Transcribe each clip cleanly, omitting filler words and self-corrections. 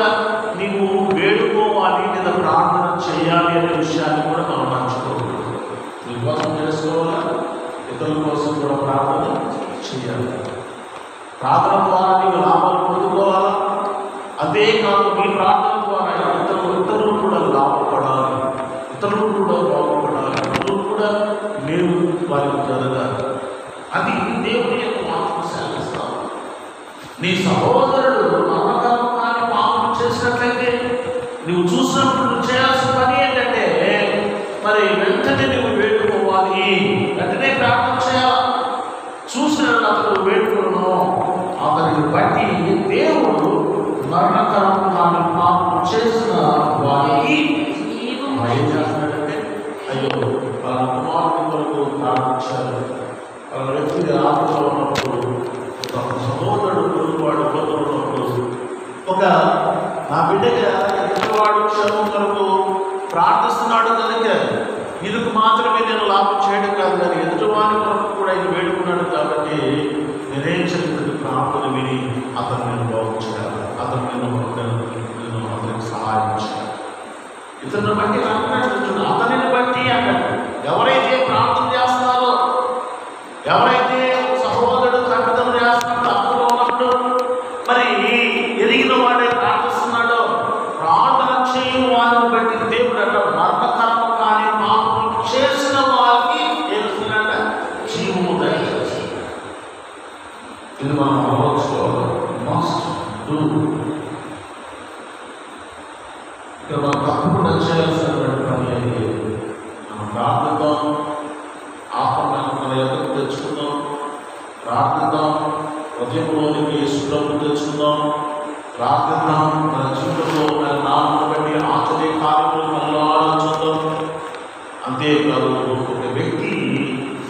కూడా నీవు వేడుకోవాలి లేదా ప్రార్థన చేయాలి అనే విషయాన్ని కూడా మనం మర్చిపోకూడదు. నీ కోసం చేసుకోవాలా, ఇతరుల కోసం కూడా ప్రార్థన చేయాలి. ప్రార్థన ద్వారా నీవు లాభాలు పొందుకోవాలా, అంతేకాదు నీ ప్రార్థన ద్వారా ఇతరులు కూడా లాభపడాలి, ఇతరులు కూడా బాగుపడాలి, ఇతరులు కూడా మేము వారికి జరగాలి. అది దేవుని యొక్క మాటను సెలవిస్తాం. నీ సహోదరుడు నమ్మకం కానీ పాపం చేసినట్లయితే నువ్వు చూసినప్పుడు నువ్వు చేయాల్సిన పని ఏంటంటే మరి వెంటనే నువ్వు వేడుకోవాలి, వెంటనే ప్రార్థన చేయాలి. చూసిన అతను వేడుకోను, అతన్ని బట్టి దేవుడు మరణకరం కానీ పాపం చేసిన వారికి ఏం చేస్తున్నాడంటే, అయ్యో వాళ్ళ కుమారుని కొరకు ప్రార్థించారు, వాళ్ళ వ్యక్తి ఆత్మలో ఉన్నప్పుడు ఒక సహోదరుడు కొడుకువాడు ఉన్నప్పుడు ఒక నా బిడ్డగా ఎదుటివాడు క్షేమం కొరకు ప్రార్థిస్తున్నాడు కనుక ఇదికి మాత్రమే నేను లాభం చేయడం కాదు, కానీ ఎదుటివాడి కొరకు కూడా ఇది వేడుకున్నాడు కాబట్టి నేనేం చెప్తుంది ప్రార్థన విని అతను నేను బాగు చేయాలి, అతను నేను అతనికి సహాయం చేయాలి. ఇతరుని బట్టి అతనిని బట్టి అన్నాడు. ఎవరైతే ప్రార్థన చేస్తున్నారో, ఎవరైతే సహోదరుడు తప్పిదం చేస్తున్నాడో, తప్పులో ఉన్నప్పుడు మరి ఎరిగిన వాడే ప్రార్థిస్తున్నాడో, ప్రార్థన చేయు వారిని బట్టి దేవుడు అంటాడు మరణకరమ కానీ పాపం చేసిన వారికి ఏడుస్తున్నాడ జీవము దయచేస్తాడు. ఇది మనం ఆలోచించుకోవాలి. Must do. ఇక్కడ మనం తప్పకుండా చేయాల్సినటువంటి పని అయితే మనం ప్రార్థిద్దాం, ఆత్మను మన ఎదురు తెచ్చుకుందాం, ప్రార్థిద్దాం, హృదయంలోనికి యేసుప్రభువు తెచ్చుకుందాం, ప్రార్థిద్దాం, మన జీవితంలో మన నామమును బట్టి ఆచర్య కార్యములు మనలో ఆలోచిద్దాం. అంతేకాదు ఒక వ్యక్తి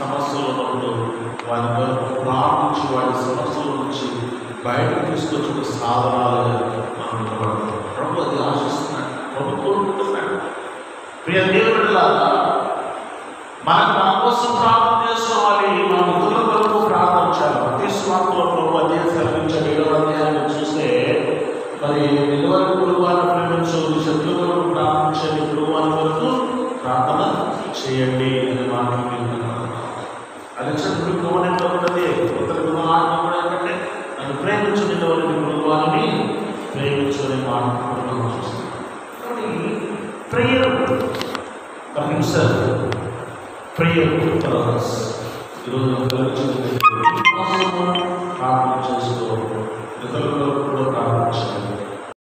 సమస్యలు ఉన్నప్పుడు వారి వరకు ప్రార్థించి వాడి సమస్యల నుంచి బయటకు తీసుకొచ్చిన సాధనాలుగా మనం నిలబడతాం. ప్రభు అది ఆశిస్తున్నాడు, ప్రభు కోరుకుంటున్నాడు. ప్రియ దేవుడిలాగా మన కోసం ప్రార్థన చేసుకోవాలి, మన ఇతరుల కొరకు ప్రార్థన చేయాలి. ప్రతి స్వార్థలో ప్రభు అదే సెలవించాడు. 7వ అధ్యాయంలో చూస్తే మరి నిలవని కుటుంబాన్ని ప్రేమించు, శత్రువు కొరకు ప్రార్థించండి, కుటుంబాన్ని కొరకు ప్రార్థన చేయండి అనే మాట అలెక్సండర్ కుటుంబం ఉన్నది. ఇతరులకు ఆత్మ కూడా ఏంటంటే నన్ను ప్రేమించు, నిలవని కుటుంబాన్ని ప్రేమించు అనే మాట కుటుంబం చూస్తాం. కాబట్టి prayer for himself, prayer for others. ఈరోజు